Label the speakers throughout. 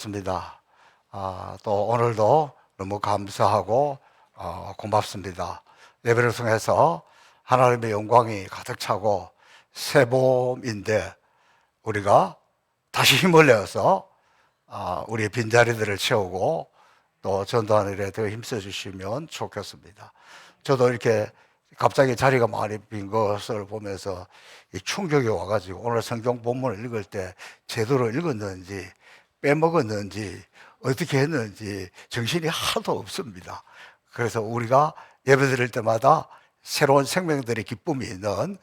Speaker 1: 습니다. 또 오늘도 너무 감사하고 고맙습니다. 예배를 통해서 하나님의 영광이 가득 차고 새 봄인데 우리가 다시 힘을 내어서 우리의 빈자리들을 채우고 또 전도하는 일에 더 힘써 주시면 좋겠습니다. 저도 이렇게 갑자기 자리가 많이 빈 것을 보면서 충격이 와가지고 오늘 성경 본문을 읽을 때 제대로 읽었는지 빼먹었는지 어떻게 했는지 정신이 하나도 없습니다. 그래서 우리가 예배 드릴 때마다 새로운 생명들의 기쁨이 있는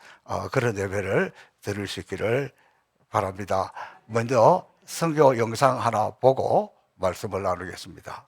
Speaker 1: 그런 예배를 드릴 수 있기를 바랍니다. 먼저 성경 영상 하나 보고 말씀을 나누겠습니다.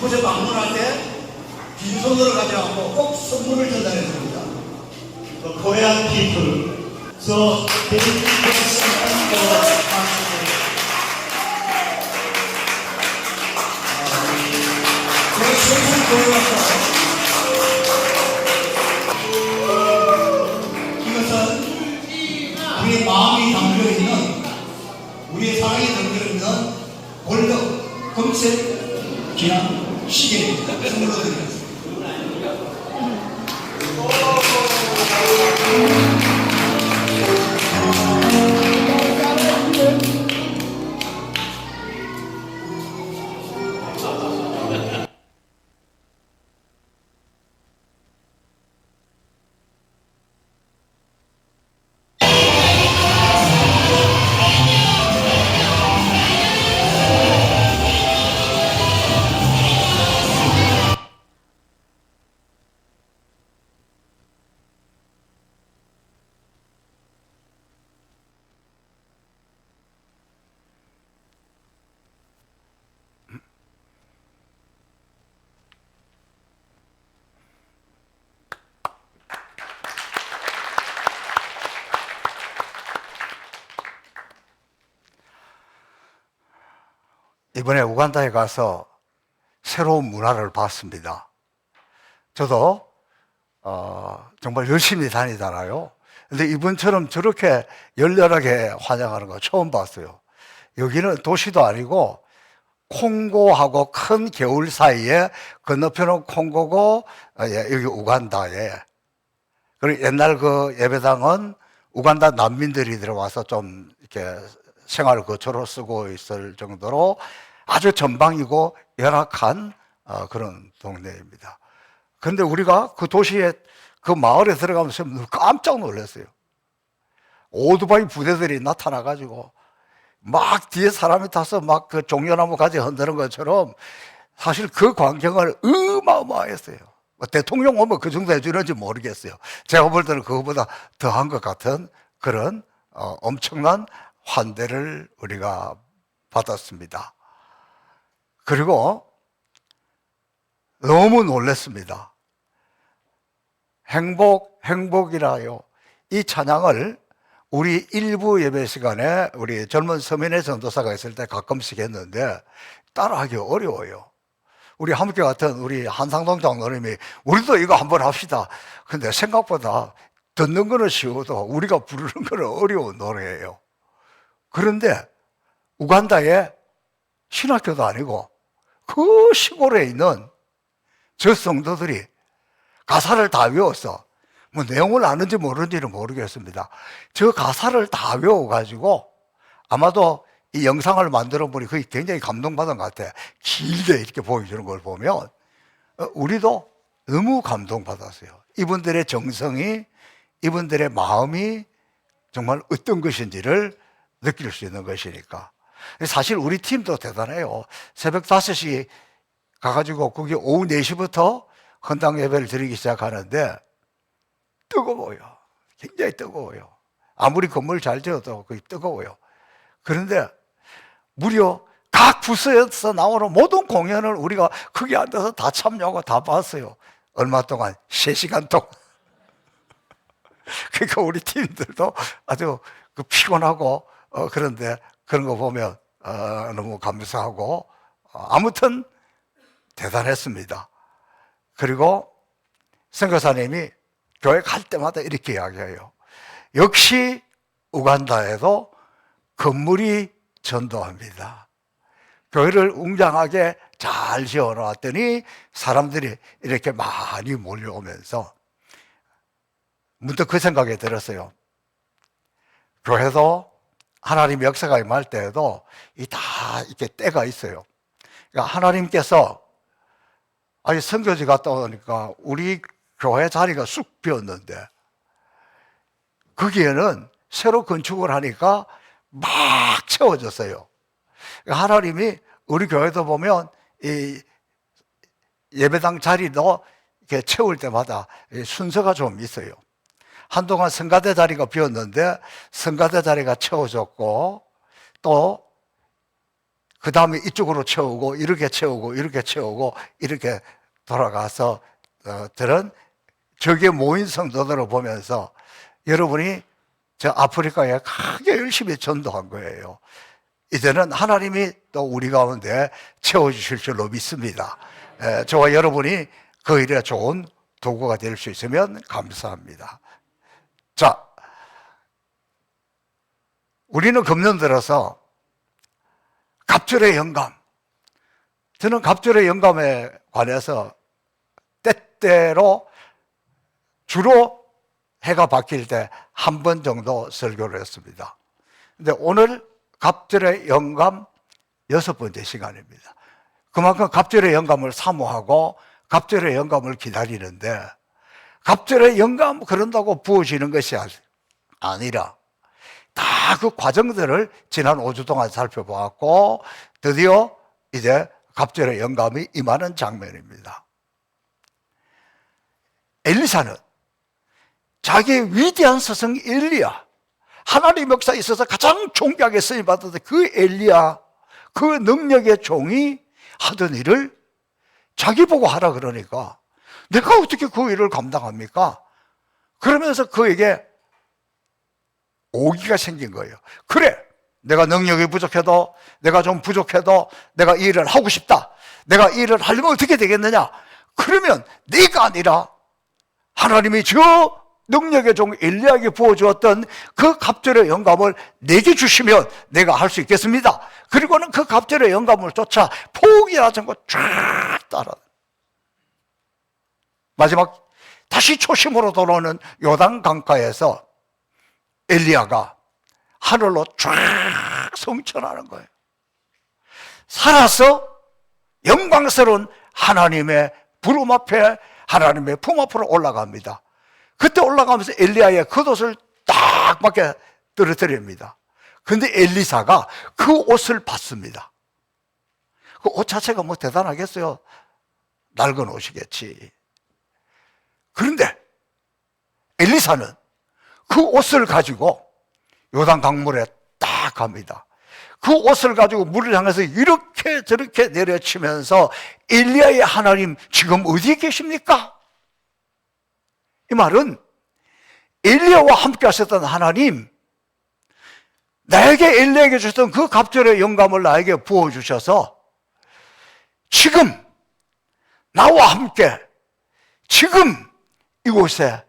Speaker 2: 그곳에 방문할 때 빈손으로 가지 않고 꼭 선물을 전달해 줍니다.
Speaker 3: The Korean people, so they present
Speaker 2: 제가 선물 보여왔어요. 이것은 우리의 마음이 담겨있는, 우리의 사랑이 담겨있는 골드, 금색 귀한 시계입니다. 선물로 드리겠습니다.
Speaker 1: 이번에 우간다에 가서 새로운 문화를 봤습니다. 저도 정말 열심히 다니잖아요. 근데 이번처럼 저렇게 열렬하게 환영하는 거 처음 봤어요. 여기는 도시도 아니고 콩고하고 큰 겨울 사이에 건너편은 콩고고 여기 우간다에. 그리고 옛날 그 예배당은 우간다 난민들이 들어와서 좀 이렇게 생활 거처로 쓰고 있을 정도로 아주 전방이고 열악한 그런 동네입니다. 그런데 우리가 그 도시에 그 마을에 들어가면서 깜짝 놀랐어요. 오토바이 부대들이 나타나가지고 막 뒤에 사람이 타서 막 그 종려나무 가지 흔드는 것처럼 사실 그 광경을 어마어마했어요. 대통령 오면 그 정도 해주는지 모르겠어요. 제가 볼 때는 그거보다 더한 것 같은 그런 엄청난 환대를 우리가 받았습니다. 그리고 너무 놀랐습니다. 행복이라요. 이 찬양을 우리 일부 예배 시간에 우리 젊은 서민의 전도사가 있을 때 가끔씩 했는데 따라하기 어려워요. 우리 함께 같은 우리 한상동 장로님이 우리도 이거 한번 합시다. 근데 생각보다 듣는 거는 쉬워도 우리가 부르는 거는 어려운 노래예요. 그런데 우간다에 신학교도 아니고 그 시골에 있는 저 성도들이 가사를 다 외웠어. 뭐 내용을 아는지 모르는지는 모르겠습니다. 저 가사를 다 외워가지고 아마도 이 영상을 만들어 보니 그게 굉장히 감동받은 것 같아. 길게 이렇게 보여주는 걸 보면 우리도 너무 감동받았어요. 이분들의 정성이, 이분들의 마음이 정말 어떤 것인지를 느낄 수 있는 것이니까. 사실 우리 팀도 대단해요. 새벽 5시 가가지고 거기 오후 4시부터 헌당 예배를 드리기 시작하는데 뜨거워요. 굉장히 뜨거워요. 아무리 건물 잘 지어도 거의 뜨거워요. 그런데 무려 각 부서에서 나오는 모든 공연을 우리가 거기 앉아서 다 참여하고 다 봤어요. 얼마 동안? 3시간 동안. 그러니까 우리 팀들도 아주 피곤하고 그런데 그런 거 보면 너무 감사하고 아무튼 대단했습니다. 그리고 선교사님이 교회 갈 때마다 이렇게 이야기해요. 역시 우간다에도 건물이 전도합니다. 교회를 웅장하게 잘 지어놨더니 사람들이 이렇게 많이 몰려오면서 문득 그 생각이 들었어요. 교회도 하나님 역사가 임할 때에도 다 이렇게 때가 있어요. 그러니까 하나님께서 아니 선교지 갔다 오니까 우리 교회 자리가 쑥 비었는데 거기에는 새로 건축을 하니까 막 채워졌어요. 그러니까 하나님이 우리 교회도 보면 이 예배당 자리도 이렇게 채울 때마다 순서가 좀 있어요. 한동안 성가대 자리가 비었는데 성가대 자리가 채워졌고 또 그 다음에 이쪽으로 채우고 이렇게 채우고 이렇게 채우고 이렇게 돌아가서 들은 저기에 모인 성도들을 보면서 여러분이 저 아프리카에 크게 열심히 전도한 거예요. 이제는 하나님이 또 우리 가운데 채워주실 줄로 믿습니다. 저와 여러분이 그 일에 좋은 도구가 될 수 있으면 감사합니다. 자, 우리는 금년 들어서 갑절의 영감, 저는 갑절의 영감에 관해서 때때로 주로 해가 바뀔 때 한 번 정도 설교를 했습니다. 근데 오늘 갑절의 영감 6번째 시간입니다. 그만큼 갑절의 영감을 사모하고 갑절의 영감을 기다리는데, 갑절의 영감 그런다고 부어지는 것이 아니라 다 그 과정들을 지난 5주 동안 살펴보았고 드디어 이제 갑절의 영감이 임하는 장면입니다. 엘리사는 자기의 위대한 스승 엘리야, 하나님 역사에 있어서 가장 존귀하게 쓰임받았던 그 엘리야, 그 능력의 종이 하던 일을 자기 보고 하라 그러니까 내가 어떻게 그 일을 감당합니까? 그러면서 그에게 오기가 생긴 거예요. 그래, 내가 능력이 부족해도, 내가 좀 부족해도 내가 이 일을 하고 싶다. 내가 이 일을 하려면 어떻게 되겠느냐? 그러면 네가 아니라 하나님이 저 능력의 종 엘리야에게 부어주었던 그 갑절의 영감을 내게 주시면 내가 할 수 있겠습니다. 그리고는 그 갑절의 영감을 쫓아 포기하지 않고 쫙 따라. 마지막 다시 초심으로 돌아오는 요단 강가에서 엘리야가 하늘로 쫙 성천하는 거예요. 살아서 영광스러운 하나님의 부름 앞에, 하나님의 품 앞으로 올라갑니다. 그때 올라가면서 엘리야의 겉옷을 딱 밖에 떨어뜨립니다. 근데 엘리사가 그 옷을 봤습니다. 그 옷 자체가 뭐 대단하겠어요? 낡은 옷이겠지. 그런데 엘리사는 그 옷을 가지고 요단 강물에 딱 갑니다. 그 옷을 가지고 물을 향해서 이렇게 저렇게 내려치면서 엘리야의 하나님 지금 어디에 계십니까? 이 말은 엘리야와 함께 하셨던 하나님, 나에게 엘리야에게 주셨던 그 갑절의 영감을 나에게 부어주셔서 지금 나와 함께 지금 이곳에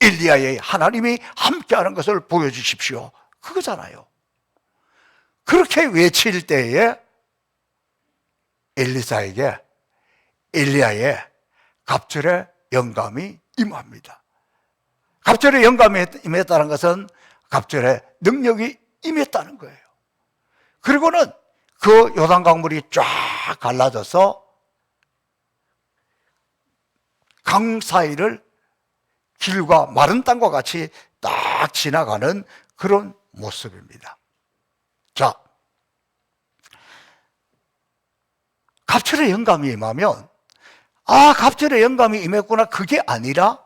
Speaker 1: 엘리야의 하나님이 함께하는 것을 보여주십시오. 그거잖아요. 그렇게 외칠 때에 엘리사에게 엘리야의 갑절의 영감이 임합니다. 갑절의 영감이 임했다는 것은 갑절의 능력이 임했다는 거예요. 그리고는 그 요단강물이 쫙 갈라져서 강 사이를 길과 마른 땅과 같이 딱 지나가는 그런 모습입니다. 자, 갑절의 영감이 임하면 갑절의 영감이 임했구나, 그게 아니라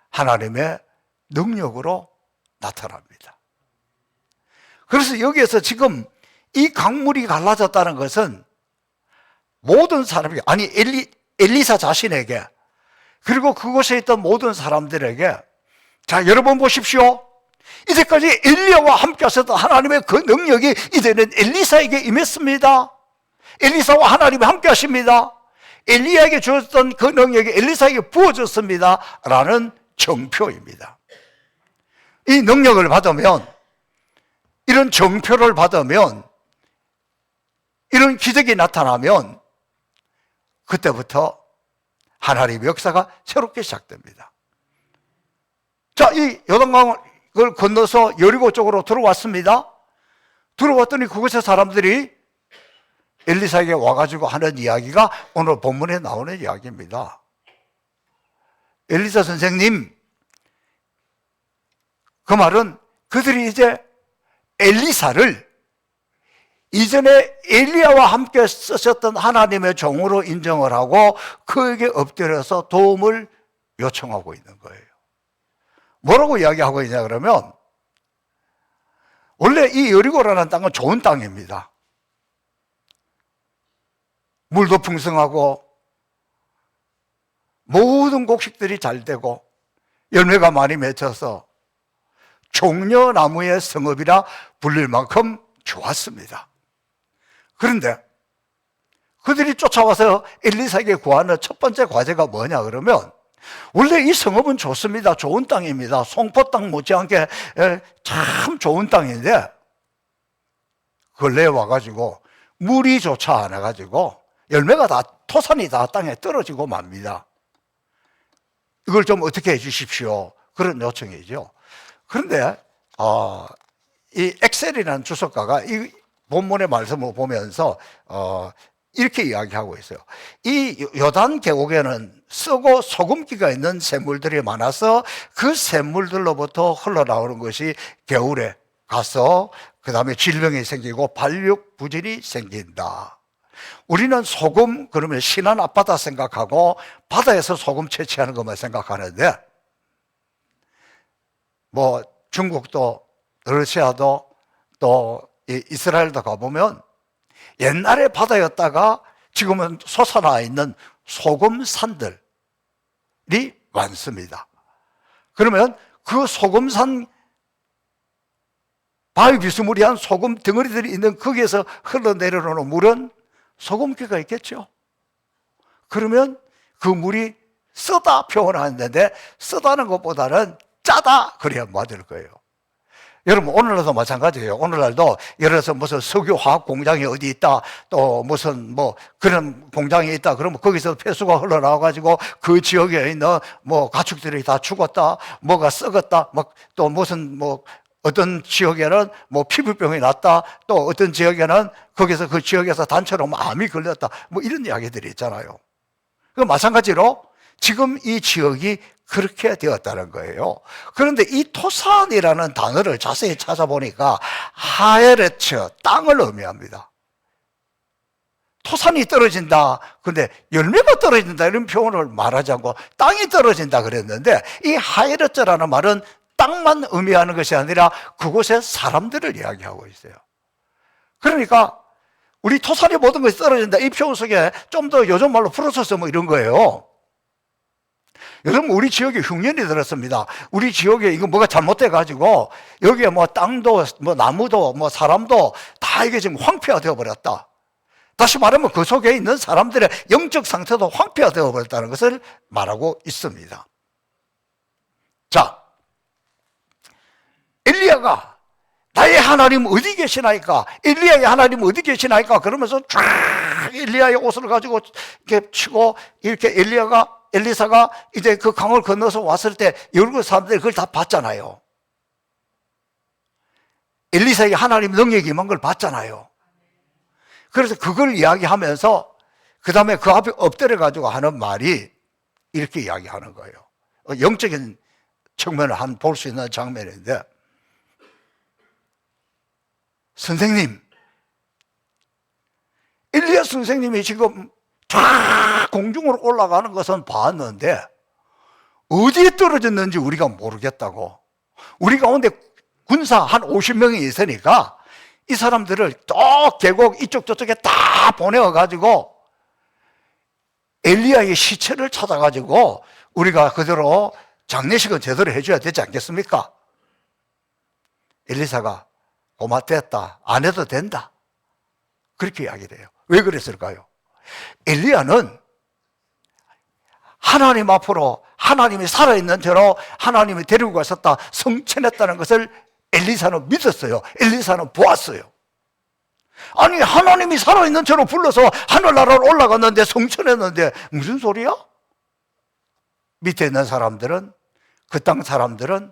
Speaker 1: 하나님의 능력으로 나타납니다. 그래서 여기에서 지금 이 강물이 갈라졌다는 것은 모든 사람이, 아니 엘리사 자신에게, 그리고 그곳에 있던 모든 사람들에게, 자, 여러분 보십시오. 이제까지 엘리야와 함께 하셨던 하나님의 그 능력이 이제는 엘리사에게 임했습니다. 엘리사와 하나님이 함께 하십니다. 엘리야에게 주었던 그 능력이 엘리사에게 부어졌습니다 라는 정표입니다. 이 능력을 받으면, 이런 정표를 받으면, 이런 기적이 나타나면 그때부터 하나님의 역사가 새롭게 시작됩니다. 자, 이 요단강을 건너서 여리고 쪽으로 들어왔습니다. 들어왔더니 그곳의 사람들이 엘리사에게 와가지고 하는 이야기가 오늘 본문에 나오는 이야기입니다. 엘리사 선생님, 그 말은 그들이 이제 엘리사를 이전에 엘리야와 함께 쓰셨던 하나님의 종으로 인정을 하고 그에게 엎드려서 도움을 요청하고 있는 거예요. 뭐라고 이야기하고 있냐 그러면, 원래 이 여리고라는 땅은 좋은 땅입니다. 물도 풍성하고 모든 곡식들이 잘 되고 열매가 많이 맺혀서 종려나무의 성읍이라 불릴 만큼 좋았습니다. 그런데 그들이 쫓아와서 엘리사에게 구하는 첫 번째 과제가 뭐냐 그러면, 원래 이 성읍은 좋습니다. 좋은 땅입니다. 송포 땅 못지않게 참 좋은 땅인데 근래에 와가지고 물이 좋지 않아가지고 열매가 다, 토산이 다 땅에 떨어지고 맙니다. 이걸 좀 어떻게 해 주십시오, 그런 요청이죠. 그런데 이 엑셀이라는 주석가가 이 본문의 말씀을 보면서 이렇게 이야기하고 있어요. 이 요단 계곡에는 썩고 소금기가 있는 샘물들이 많아서 그 샘물들로부터 흘러나오는 것이 겨울에 가서 그 다음에 질병이 생기고 발육부진이 생긴다. 우리는 소금 그러면 신안 앞바다 생각하고 바다에서 소금 채취하는 것만 생각하는데, 뭐 중국도 러시아도 또 이스라엘도 가보면 옛날에 바다였다가 지금은 솟아나 있는 소금산들이 많습니다. 그러면 그 소금산, 바위 비스무리한 소금 덩어리들이 있는 거기에서 흘러내려오는 물은 소금기가 있겠죠. 그러면 그 물이 쓰다 표현하는데, 쓰다는 것보다는 짜다 그래야 맞을 거예요. 여러분, 오늘날도 마찬가지예요. 오늘날도 예를 들어서 무슨 석유화학 공장이 어디 있다, 또 무슨 뭐 그런 공장이 있다 그러면 거기서 폐수가 흘러나와가지고 그 지역에 있는 뭐 가축들이 다 죽었다, 뭐가 썩었다, 막 또 무슨 뭐 어떤 지역에는 뭐 피부병이 났다, 또 어떤 지역에는 거기서 그 지역에서 단체로 암이 걸렸다, 뭐 이런 이야기들이 있잖아요. 그 마찬가지로 지금 이 지역이 그렇게 되었다는 거예요. 그런데 이 토산이라는 단어를 자세히 찾아보니까 하에레츠, 땅을 의미합니다. 토산이 떨어진다, 근데 열매가 떨어진다 이런 표현을 말하지 않고 땅이 떨어진다 그랬는데, 이 하에레츠라는 말은 땅만 의미하는 것이 아니라 그곳의 사람들을 이야기하고 있어요. 그러니까 우리 토산이 모든 것이 떨어진다, 이 표현 속에 좀 더 요즘 말로 풀어서 쓰면 이런 거예요. 여러분, 우리 지역에 흉년이 들었습니다. 우리 지역에 이거 뭐가 잘못돼가지고 여기에 뭐 땅도 뭐 나무도 뭐 사람도 다 이게 지금 황폐화 되어 버렸다. 다시 말하면 그 속에 있는 사람들의 영적 상태도 황폐화 되어 버렸다는 것을 말하고 있습니다. 자, 엘리야가 나의 하나님 어디 계시나이까? 엘리야의 하나님 어디 계시나이까? 그러면서 쫙 엘리야의 옷을 가지고 이렇게 치고, 이렇게 엘리사가 이제 그 강을 건너서 왔을 때 여러 사람들이 그걸 다 봤잖아요. 엘리사에게 하나님 능력이 임한 걸 봤잖아요. 그래서 그걸 이야기하면서 그 다음에 그 앞에 엎드려 가지고 하는 말이 이렇게 이야기하는 거예요. 영적인 측면을 한 볼 수 있는 장면인데, 선생님, 엘리야 선생님이 지금 다 공중으로 올라가는 것은 봤는데 어디에 떨어졌는지 우리가 모르겠다고. 우리 가운데 군사 한 50명이 있으니까 이 사람들을 또 계곡 이쪽 저쪽에 다 보내어가지고 엘리야의 시체를 찾아가지고 우리가 그대로 장례식을 제대로 해줘야 되지 않겠습니까? 엘리사가 고맙됐다, 안 해도 된다, 그렇게 이야기를 해요. 왜 그랬을까요? 엘리야는 하나님 앞으로 하나님이 살아있는 채로 하나님이 데리고 가셨다, 성천했다는 것을 엘리사는 믿었어요. 엘리사는 보았어요. 아니, 하나님이 살아있는 채로 불러서 하늘나라로 올라갔는데 성천했는데 무슨 소리야? 밑에 있는 사람들은, 그 땅 사람들은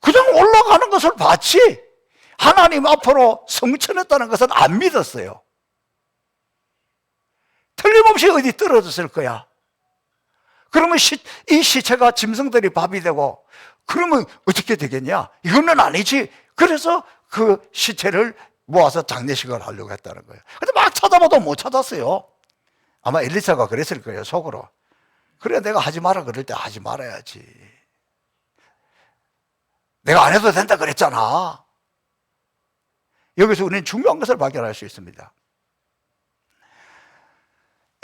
Speaker 1: 그냥 올라가는 것을 봤지 하나님 앞으로 성천했다는 것은 안 믿었어요. 틀림없이 어디 떨어졌을 거야. 그러면 이 시체가 짐승들이 밥이 되고, 그러면 어떻게 되겠냐? 이거는 아니지. 그래서 그 시체를 모아서 장례식을 하려고 했다는 거예요. 근데 막 찾아봐도 못 찾았어요. 아마 엘리사가 그랬을 거예요, 속으로. 그래, 내가 하지 마라 그럴 때 하지 말아야지. 내가 안 해도 된다 그랬잖아. 여기서 우리는 중요한 것을 발견할 수 있습니다.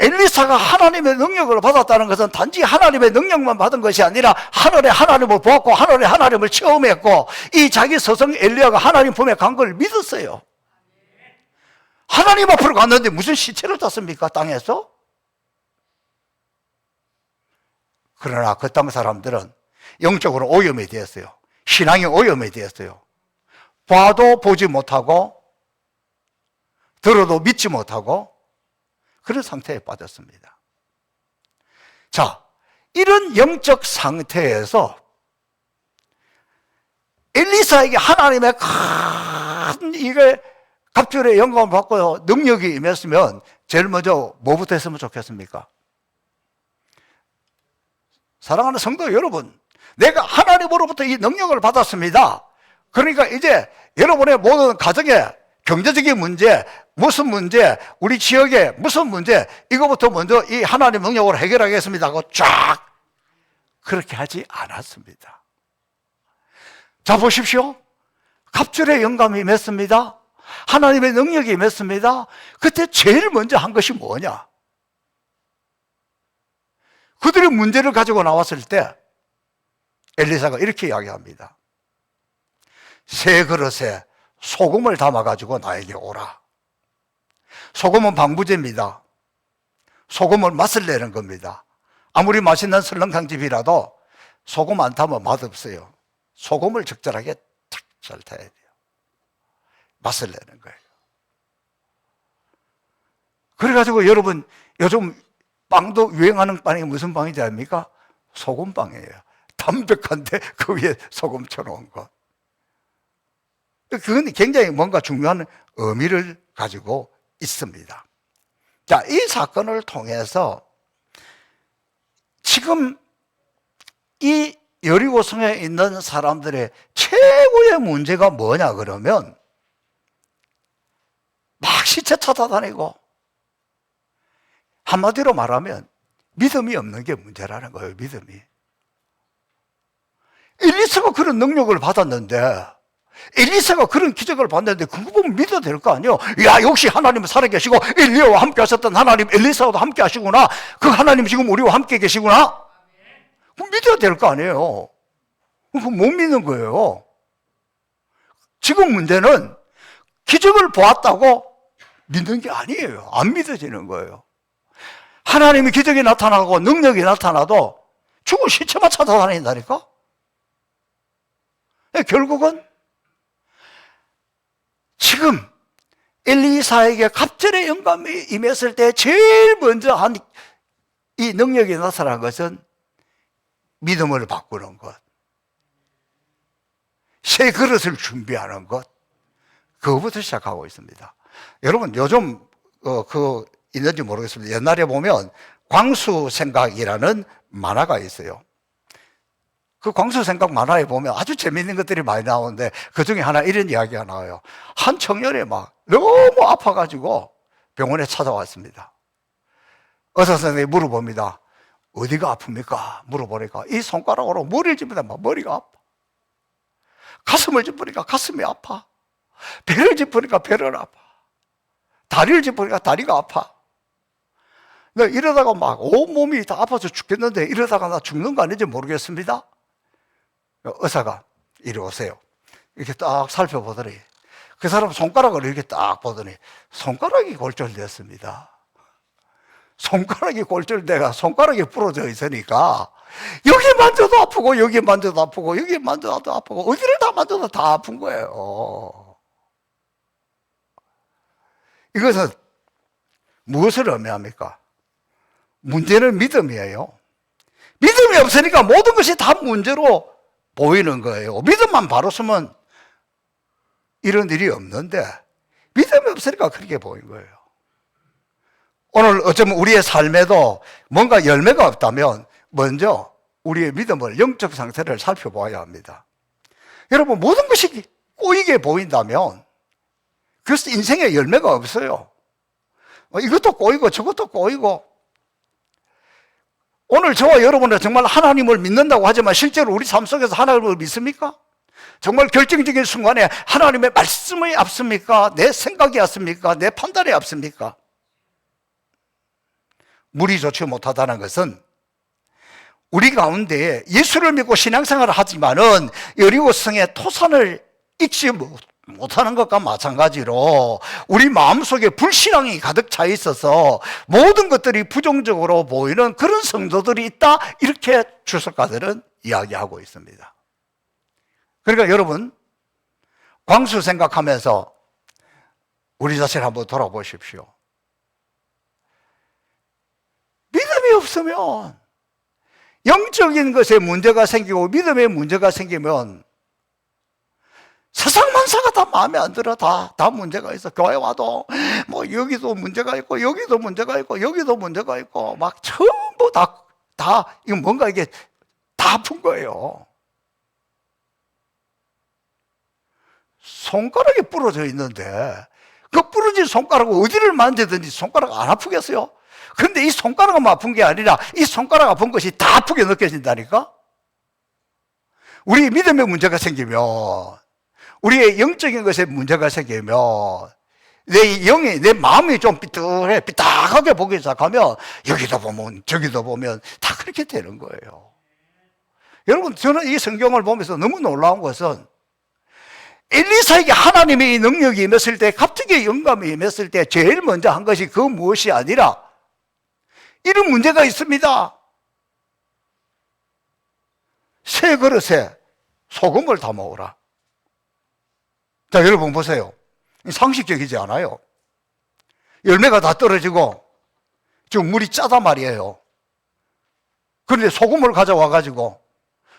Speaker 1: 엘리사가 하나님의 능력을 받았다는 것은 단지 하나님의 능력만 받은 것이 아니라 하늘에 하나님을 보았고 하늘에 하나님을 체험했고 이 자기 스승 엘리야가 하나님 품에 간 걸 믿었어요. 하나님 앞으로 갔는데 무슨 시체를 탔습니까? 땅에서? 그러나 그 땅 사람들은 영적으로 오염이 되었어요. 신앙이 오염이 되었어요. 봐도 보지 못하고 들어도 믿지 못하고 그런 상태에 빠졌습니다. 자, 이런 영적 상태에서 엘리사에게 하나님의 큰 이게 갑절의 영감을 받고 능력이 임했으면 제일 먼저 뭐부터 했으면 좋겠습니까? 사랑하는 성도 여러분, 내가 하나님으로부터 이 능력을 받았습니다. 그러니까 이제 여러분의 모든 가정에 경제적인 문제, 무슨 문제, 우리 지역에 무슨 문제, 이거부터 먼저 이 하나님 능력으로 해결하겠습니다 하고 쫙 그렇게 하지 않았습니다. 자, 보십시오. 갑절의 영감이 임했습니다. 하나님의 능력이 임했습니다. 그때 제일 먼저 한 것이 뭐냐? 그들의 문제를 가지고 나왔을 때 엘리사가 이렇게 이야기합니다. 새 그릇에 소금을 담아가지고 나에게 오라. 소금은 방부제입니다. 소금은 맛을 내는 겁니다. 아무리 맛있는 설렁탕집이라도 소금 안 타면 맛없어요. 소금을 적절하게 탁 잘 타야 돼요. 맛을 내는 거예요. 그래가지고 여러분, 요즘 빵도 유행하는 빵이 무슨 빵인지 압니까? 소금빵이에요. 담백한데 그 위에 소금 쳐놓은 것. 그건 굉장히 뭔가 중요한 의미를 가지고 있습니다. 자, 이 사건을 통해서 지금 이 여리고성에 있는 사람들의 최고의 문제가 뭐냐 그러면 막 시체 찾아다니고 한마디로 말하면 믿음이 없는 게 문제라는 거예요. 믿음이. 엘리사가 그런 능력을 받았는데, 엘리사가 그런 기적을 받는데 그거 보면 믿어야 될 거 아니에요. 야, 역시 하나님은 살아계시고 엘리야와 함께 하셨던 하나님 엘리사와도 함께 하시구나. 그 하나님 지금 우리와 함께 계시구나. 그럼 믿어야 될 거 아니에요. 그거 못 믿는 거예요. 지금 문제는 기적을 보았다고 믿는 게 아니에요. 안 믿어지는 거예요. 하나님의 기적이 나타나고 능력이 나타나도 죽은 시체만 찾아다닌다니까? 결국은 지금 엘리사에게 갑절의 영감이 임했을 때 제일 먼저 한 이 능력이 나타난 것은 믿음을 바꾸는 것, 새 그릇을 준비하는 것, 그거부터 시작하고 있습니다. 여러분, 요즘 있는지 모르겠습니다. 옛날에 보면 광수생각이라는 만화가 있어요. 그 광수생각 만화에 보면 아주 재미있는 것들이 많이 나오는데 그 중에 하나 이런 이야기가 나와요. 한 청년이 막 너무 아파가지고 병원에 찾아왔습니다. 의사 선생님이 물어봅니다. 어디가 아픕니까? 물어보니까 이 손가락으로 머리를 짚으니까 막 머리가 아파. 가슴을 짚으니까 가슴이 아파. 배를 짚으니까 배를 아파. 다리를 짚으니까 다리가 아파. 나 이러다가 막 온몸이 다 아파서 죽겠는데 이러다가 나 죽는 거 아닌지 모르겠습니다. 의사가 이리 오세요. 이렇게 딱 살펴보더니 그 사람 손가락을 이렇게 딱 보더니 손가락이 골절됐습니다. 손가락이 골절돼가 손가락이 부러져 있으니까 여기 만져도 아프고 여기 만져도 아프고 여기 만져도 아프고 어디를 다 만져도 다 아픈 거예요. 이것은 무엇을 의미합니까? 문제는 믿음이에요. 믿음이 없으니까 모든 것이 다 문제로 보이는 거예요. 믿음만 바로 서면 이런 일이 없는데 믿음이 없으니까 그렇게 보인 거예요. 오늘 어쩌면 우리의 삶에도 뭔가 열매가 없다면 먼저 우리의 믿음을, 영적 상태를 살펴봐야 합니다. 여러분, 모든 것이 꼬이게 보인다면 그래서 인생에 열매가 없어요. 이것도 꼬이고 저것도 꼬이고. 오늘 저와 여러분은 정말 하나님을 믿는다고 하지만 실제로 우리 삶 속에서 하나님을 믿습니까? 정말 결정적인 순간에 하나님의 말씀이 앞섭니까? 내 생각이 앞섭니까? 내 판단이 앞섭니까? 물이 좋지 못하다는 것은 우리 가운데 예수를 믿고 신앙생활을 하지만은 여리고성의 토산을 잊지 못하는 것과 마찬가지로 우리 마음속에 불신앙이 가득 차 있어서 모든 것들이 부정적으로 보이는 그런 성도들이 있다, 이렇게 주석가들은 이야기하고 있습니다. 그러니까 여러분, 광수 생각하면서 우리 자신을 한번 돌아보십시오. 믿음이 없으면, 영적인 것에 문제가 생기고 믿음에 문제가 생기면 세상 만사가 다 마음에 안 들어. 다 문제가 있어. 교회 와도 뭐 여기도 문제가 있고 여기도 문제가 있고 여기도 문제가 있고 막 전부 다 이거 뭔가 이게 다 아픈 거예요. 손가락이 부러져 있는데 그 부러진 손가락을 어디를 만지든지 손가락 안 아프겠어요? 그런데 이 손가락만 아픈 게 아니라 이 손가락 아픈 것이 다 아프게 느껴진다니까? 우리 믿음에 문제가 생기면, 우리의 영적인 것에 문제가 생기면, 내 마음이 좀 삐딱하게 보기 시작하면 여기도 보면 저기도 보면 다 그렇게 되는 거예요. 여러분, 저는 이 성경을 보면서 너무 놀라운 것은 엘리사에게 하나님의 능력이 임했을 때, 갑자기 영감이 임했을 때 제일 먼저 한 것이 그 무엇이 아니라 이런 문제가 있습니다. 새 그릇에 소금을 담아오라. 자, 여러분 보세요. 상식적이지 않아요. 열매가 다 떨어지고 지금 물이 짜단 말이에요. 그런데 소금을 가져와가지고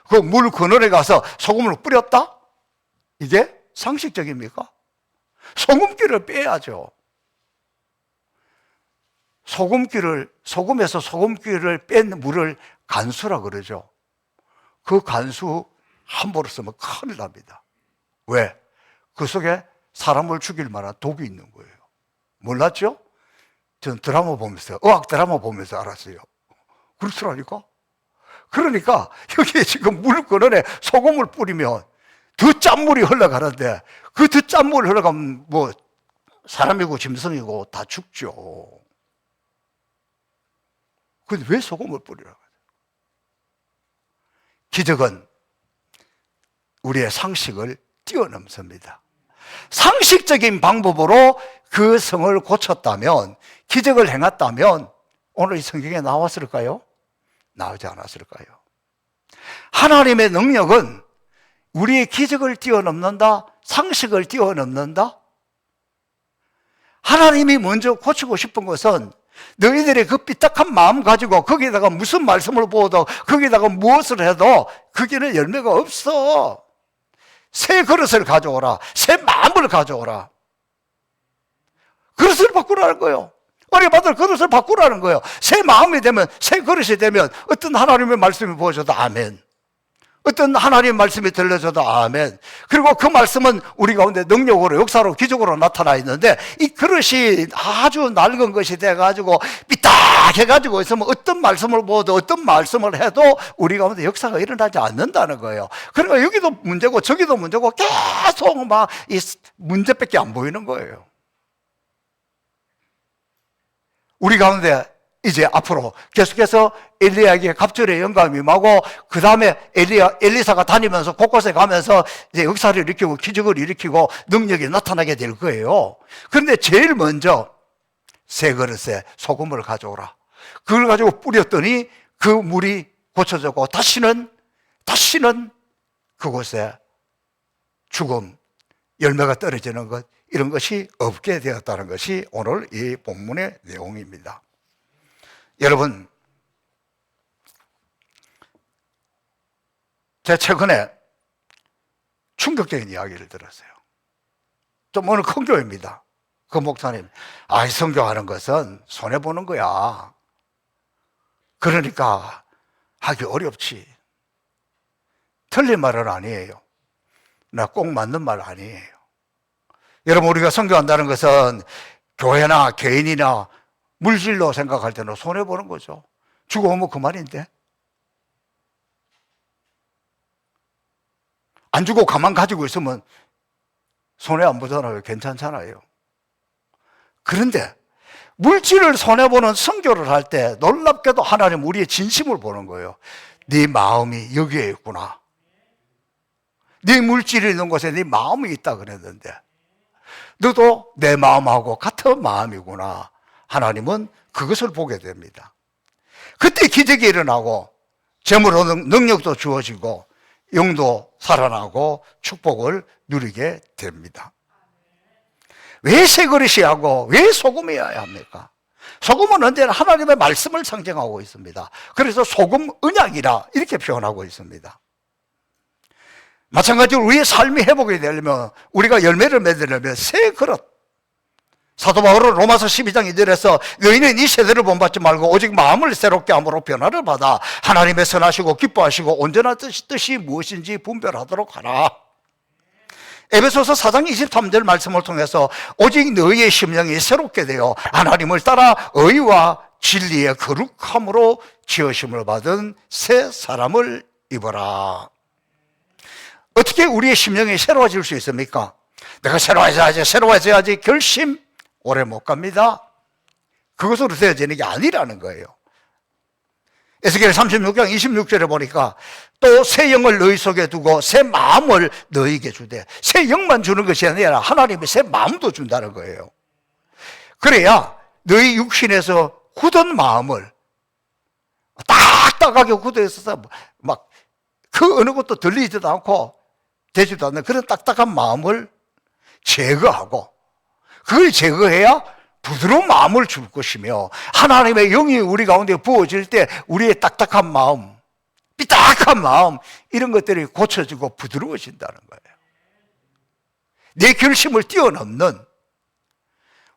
Speaker 1: 그 물 그늘에 가서 소금을 뿌렸다? 이게 상식적입니까? 소금기를 빼야죠. 소금에서 소금기를 뺀 물을 간수라 그러죠. 그 간수 함부로 쓰면 큰일 납니다. 왜? 그 속에 사람을 죽일 만한 독이 있는 거예요. 몰랐죠? 전 드라마 보면서, 의학 드라마 보면서 알았어요. 그렇더라니까? 그러니까 여기에 지금 물 그늘에 소금을 뿌리면 더 짠물이 흘러가는데 그 더 짠물이 흘러가면 뭐 사람이고 짐승이고 다 죽죠. 근데 왜 소금을 뿌리라고 해요? 기적은 우리의 상식을 뛰어넘습니다. 상식적인 방법으로 그 성을 고쳤다면, 기적을 행했다면 오늘 이 성경에 나왔을까요? 나오지 않았을까요? 하나님의 능력은 우리의 기적을 뛰어넘는다, 상식을 뛰어넘는다. 하나님이 먼저 고치고 싶은 것은 너희들의 그 삐딱한 마음 가지고 거기다가 무슨 말씀을 보아도 거기다가 무엇을 해도 거기는 열매가 없어. 새 그릇을 가져오라. 새 마음을 가져오라. 그릇을 바꾸라는 거예요. 어려받을 그릇을 바꾸라는 거예요. 새 마음이 되면, 새 그릇이 되면 어떤 하나님의 말씀이 보여줘도 아멘. 어떤 하나님의 말씀이 들려줘도 아멘. 그리고 그 말씀은 우리 가운데 능력으로, 역사로, 기적으로 나타나 있는데 이 그릇이 아주 낡은 것이 돼가지고 삐딱해가지고 있으면 어떤 말씀을 보아도 어떤 말씀을 해도 우리 가운데 역사가 일어나지 않는다는 거예요. 그러니까 여기도 문제고 저기도 문제고 계속 막 이 문제밖에 안 보이는 거예요. 우리 가운데 이제 앞으로 계속해서 엘리야에게 갑절의 영감이 임하고 그 다음에 엘리사가 다니면서 곳곳에 가면서 이제 역사를 일으키고 기적을 일으키고 능력이 나타나게 될 거예요. 그런데 제일 먼저 새 그릇에 소금을 가져오라. 그걸 가지고 뿌렸더니 그 물이 고쳐졌고 다시는 그곳에 죽음, 열매가 떨어지는 것, 이런 것이 없게 되었다는 것이 오늘 이 본문의 내용입니다. 여러분, 제가 최근에 충격적인 이야기를 들었어요. 좀 어느 큰 교회입니다. 그 목사님, 성교하는 것은 손해보는 거야. 그러니까 하기 어렵지. 틀린 말은 아니에요. 나 꼭 맞는 말 아니에요. 여러분, 우리가 선교한다는 것은 교회나 개인이나 물질로 생각할 때는 손해보는 거죠. 죽어오면 그만인데. 안 주고 가만 가지고 있으면 손해 안 보잖아요. 괜찮잖아요. 그런데 물질을 손해보는 선교를 할 때 놀랍게도 하나님 우리의 진심을 보는 거예요. 네 마음이 여기에 있구나. 네 물질이 있는 곳에 네 마음이 있다 그랬는데 너도 내 마음하고 같은 마음이구나. 하나님은 그것을 보게 됩니다. 그때 기적이 일어나고 재물로 능력도 주어지고 영도 살아나고 축복을 누리게 됩니다. 왜 새 그릇이 하고 왜 소금이어야 합니까? 소금은 언제나 하나님의 말씀을 상징하고 있습니다. 그래서 소금 언약이라 이렇게 표현하고 있습니다. 마찬가지로 우리의 삶이 회복이 되려면 우리가 열매를 맺으려면 새 그릇, 사도 바울은 로마서 12장 2절에서 너희는 이 세대를 본받지 말고 오직 마음을 새롭게 함으로 변화를 받아 하나님의 선하시고 기뻐하시고 온전한 뜻이 무엇인지 분별하도록 하라. 에베소서 4장 23절 말씀을 통해서 오직 너희의 심령이 새롭게 되어 하나님을 따라 의와 진리의 거룩함으로 지으심을 받은 새 사람을 입어라. 어떻게 우리의 심령이 새로워질 수 있습니까? 내가 새로워져야지 결심 오래 못 갑니다. 그것으로 되어지는 게 아니라는 거예요. 에스겔 36장 26절에 보니까 또 새 영을 너희 속에 두고 새 마음을 너희에게 주되, 새 영만 주는 것이 아니라 하나님이 새 마음도 준다는 거예요. 그래야 너희 육신에서 굳은 마음을 딱딱하게 굳어 있어서 막 그 어느 것도 들리지도 않고 되지도 않는 그런 딱딱한 마음을 제거하고, 그걸 제거해야 부드러운 마음을 줄 것이며 하나님의 영이 우리 가운데 부어질 때 우리의 딱딱한 마음, 삐딱한 마음, 이런 것들이 고쳐지고 부드러워진다는 거예요. 내 결심을 뛰어넘는,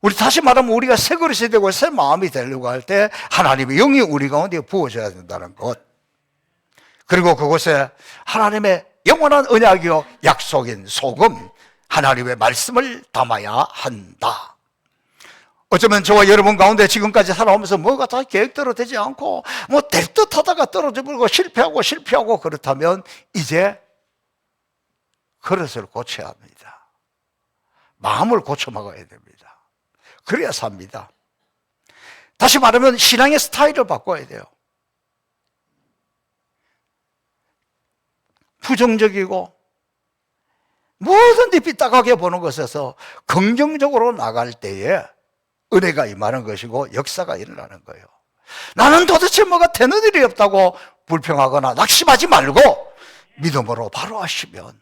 Speaker 1: 우리 다시 말하면 우리가 새 그릇이 되고 새 마음이 되려고 할 때 하나님의 영이 우리 가운데 부어져야 된다는 것. 그리고 그곳에 하나님의 영원한 언약이요 약속인 소금, 하나님의 말씀을 담아야 한다. 어쩌면 저와 여러분 가운데 지금까지 살아오면서 뭐가 다 계획대로 되지 않고 뭐 될 듯 하다가 떨어져버리고 실패하고 그렇다면 이제 그릇을 고쳐야 합니다. 마음을 고쳐 먹어야 됩니다. 그래야 삽니다. 다시 말하면 신앙의 스타일을 바꿔야 돼요. 부정적이고 뭐든지 삐딱하게 보는 것에서 긍정적으로 나갈 때에 은혜가 임하는 것이고 역사가 일어나는 거예요. 나는 도대체 뭐가 되는 일이 없다고 불평하거나 낙심하지 말고 믿음으로 바로 하시면,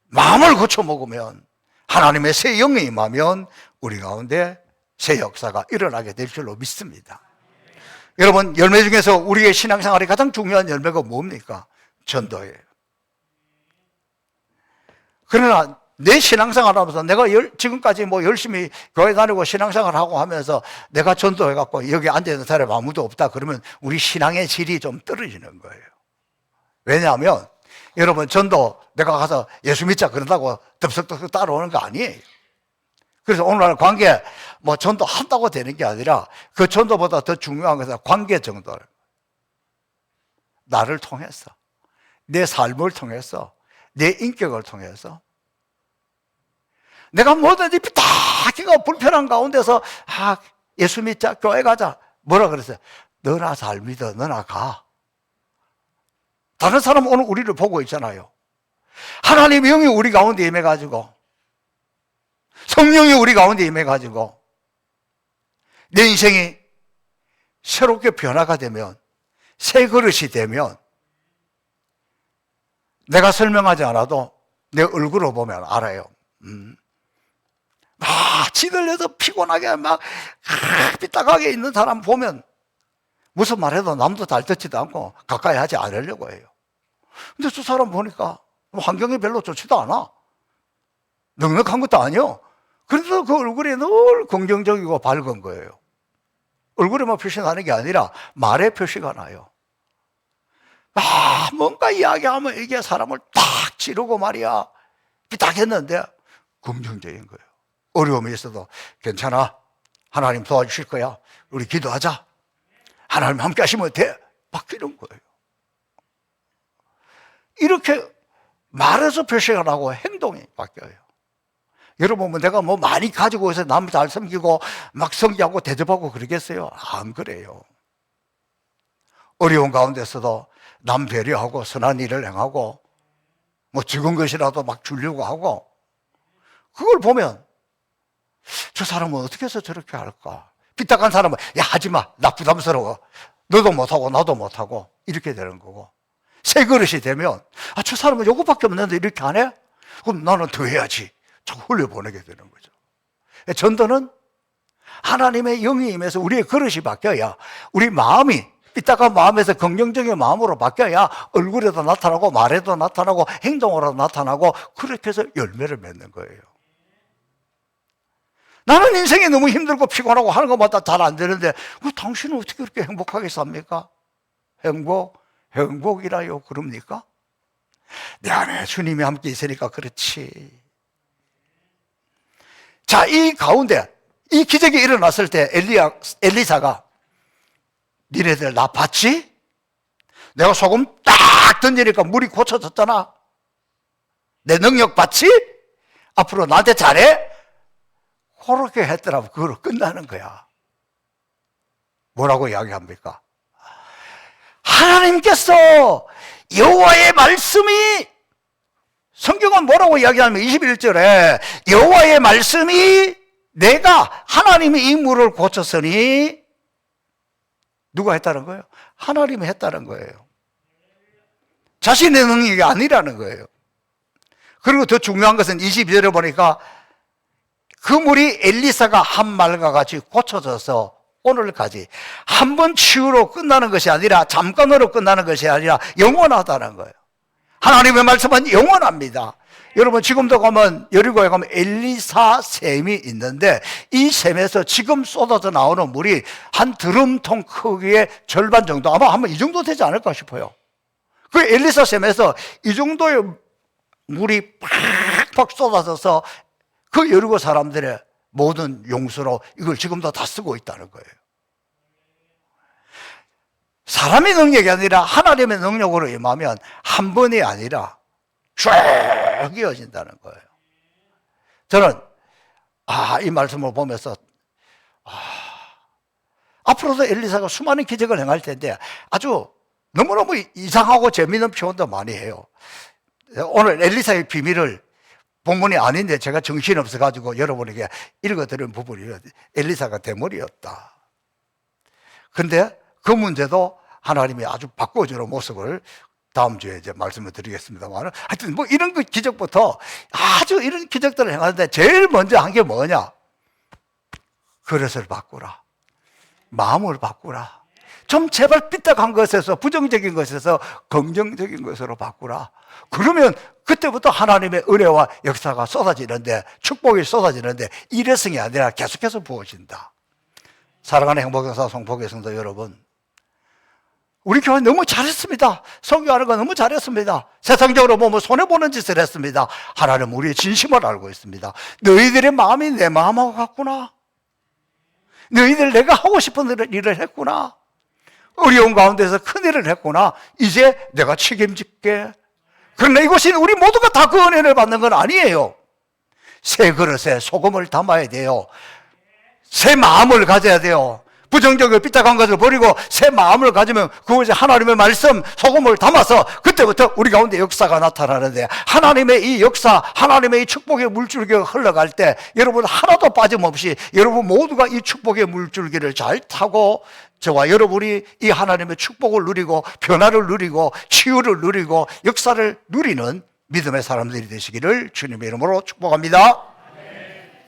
Speaker 1: 마음을 고쳐 먹으면, 하나님의 새 영이 임하면 우리 가운데 새 역사가 일어나게 될 줄로 믿습니다. 여러분, 열매 중에서 우리의 신앙생활에 가장 중요한 열매가 뭡니까? 전도예요. 그러나 내 신앙생활 하면서 내가 지금까지 뭐 열심히 교회 다니고 신앙생활 하고 하면서 내가 전도해갖고 여기 앉아있는 사람이 아무도 없다 그러면 우리 신앙의 질이 좀 떨어지는 거예요. 왜냐하면 여러분, 전도 내가 가서 예수 믿자 그런다고 덥석덥석 따라오는 거 아니에요. 그래서 오늘날 관계 뭐 전도 한다고 되는 게 아니라 그 전도보다 더 중요한 것은 관계 정도를, 나를 통해서, 내 삶을 통해서, 내 인격을 통해서 내가 뭐든지 삐딱하기가 불편한 가운데서 예수 믿자, 교회 가자, 뭐라 그랬어요? 너나 잘 믿어, 너나 가. 다른 사람 오늘 우리를 보고 있잖아요. 하나님의 영이 우리 가운데 임해가지고, 성령이 우리 가운데 임해가지고 내 인생이 새롭게 변화가 되면, 새 그릇이 되면 내가 설명하지 않아도 내 얼굴을 보면 알아요. 지들려서 피곤하게 막 삐딱하게 있는 사람 보면 무슨 말해도 남도 잘 듣지도 않고 가까이 하지 않으려고 해요. 근데 저 사람 보니까 환경이 별로 좋지도 않아. 넉넉한 것도 아니요. 그래서 그 얼굴이 늘 긍정적이고 밝은 거예요. 얼굴에만 표시나는 게 아니라 말에 표시가 나요. 뭔가 이야기하면 이게 사람을 딱 지르고 말이야. 삐딱했는데 긍정적인 거예요. 어려움이 있어도 괜찮아, 하나님 도와주실 거야, 우리 기도하자, 하나님 함께 하시면 돼, 바뀌는 거예요. 이렇게 말에서 표시가 나고 행동이 바뀌어요. 여러분, 뭐 내가 뭐 많이 가지고 해서 남 잘 섬기고 막 성기하고 대접하고 그러겠어요? 안 그래요. 어려운 가운데서도 남 배려하고 선한 일을 행하고 뭐 적은 것이라도 막 주려고 하고, 그걸 보면 저 사람은 어떻게 해서 저렇게 할까? 삐딱한 사람은 야, 하지마, 나 부담스러워, 너도 못하고 나도 못하고, 이렇게 되는 거고, 새 그릇이 되면 저 사람은 요것밖에 없는데 이렇게 안 해? 그럼 나는 더 해야지, 자꾸 흘려보내게 되는 거죠. 전도는 하나님의 영이 임해서 우리의 그릇이 바뀌어야, 우리 마음이 삐딱한 마음에서 긍정적인 마음으로 바뀌어야 얼굴에도 나타나고 말에도 나타나고 행동으로도 나타나고, 그렇게 해서 열매를 맺는 거예요. 나는 인생이 너무 힘들고 피곤하고 하는 것마다 잘 안 되는데 당신은 어떻게 그렇게 행복하게 삽니까? 행복이라요 그럽니까? 내 안에 주님이 함께 있으니까 그렇지. 자, 이 가운데 이 기적이 일어났을 때 엘리사가 니네들 나 봤지? 내가 소금 딱 던지니까 물이 고쳐졌잖아. 내 능력 봤지? 앞으로 나한테 잘해? 그렇게 했더라고. 그걸로 끝나는 거야. 뭐라고 이야기합니까? 하나님께서 여호와의 말씀이, 성경은 뭐라고 이야기하냐면 21절에 여호와의 말씀이, 내가 하나님이 이 물을 고쳤으니, 누가 했다는 거예요? 하나님이 했다는 거예요. 자신의 능력이 아니라는 거예요. 그리고 더 중요한 것은 22절에 보니까 그 물이 엘리사가 한 말과 같이 고쳐져서 오늘까지 한 번 치유로 끝나는 것이 아니라, 잠깐으로 끝나는 것이 아니라 영원하다는 거예요. 하나님의 말씀은 영원합니다. 여러분, 지금도 가면, 여리고에 가면 엘리사 샘이 있는데, 이 샘에서 지금 쏟아져 나오는 물이 한 드럼통 크기의 절반 정도, 아마 이 정도 되지 않을까 싶어요. 그 엘리사 샘에서 이 정도의 물이 팍팍 쏟아져서 그 여리고 사람들의 모든 용수로 이걸 지금도 다 쓰고 있다는 거예요. 사람의 능력이 아니라 하나님의 능력으로 임하면 한 번이 아니라 쭉 이어진다는 거예요. 저는 이 말씀을 보면서 앞으로도 엘리사가 수많은 기적을 행할 텐데 아주 너무너무 이상하고 재미있는 표현도 많이 해요. 오늘 엘리사의 비밀을, 본문이 아닌데 제가 정신없어 가지고 여러분에게 읽어드린 부분이 엘리사가 대머리였다. 근데 그 문제도 하나님이 아주 바꿔주는 모습을 다음 주에 이제 말씀을 드리겠습니다만, 하여튼 뭐 이런 그 기적부터 아주 이런 기적들을 행하는데 제일 먼저 한 게 뭐냐? 그릇을 바꾸라. 마음을 바꾸라. 좀 제발 삐딱한 것에서, 부정적인 것에서 긍정적인 것으로 바꾸라. 그러면 그때부터 하나님의 은혜와 역사가 쏟아지는데, 축복이 쏟아지는데, 일회성이 아니라 계속해서 부어진다. 사랑하는 행복교사 송복의 성도 여러분, 우리 교회 너무 잘했습니다. 설교하는 거 너무 잘했습니다. 세상적으로 뭐 손해보는 짓을 했습니다. 하나님 우리의 진심을 알고 있습니다. 너희들의 마음이 내 마음하고 같구나. 너희들 내가 하고 싶은 일을 했구나. 어려운 가운데서 큰 일을 했구나. 이제 내가 책임질게. 그러나 이것이 우리 모두가 다 그 은혜를 받는 건 아니에요. 새 그릇에 소금을 담아야 돼요. 새 마음을 가져야 돼요. 부정적이고 삐딱한 것을 버리고 새 마음을 가지면 그것이 하나님의 말씀, 소금을 담아서 그때부터 우리 가운데 역사가 나타나는데, 하나님의 이 역사, 하나님의 이 축복의 물줄기가 흘러갈 때 여러분 하나도 빠짐없이 여러분 모두가 이 축복의 물줄기를 잘 타고 저와 여러분이 이 하나님의 축복을 누리고 변화를 누리고 치유를 누리고 역사를 누리는 믿음의 사람들이 되시기를 주님의 이름으로 축복합니다.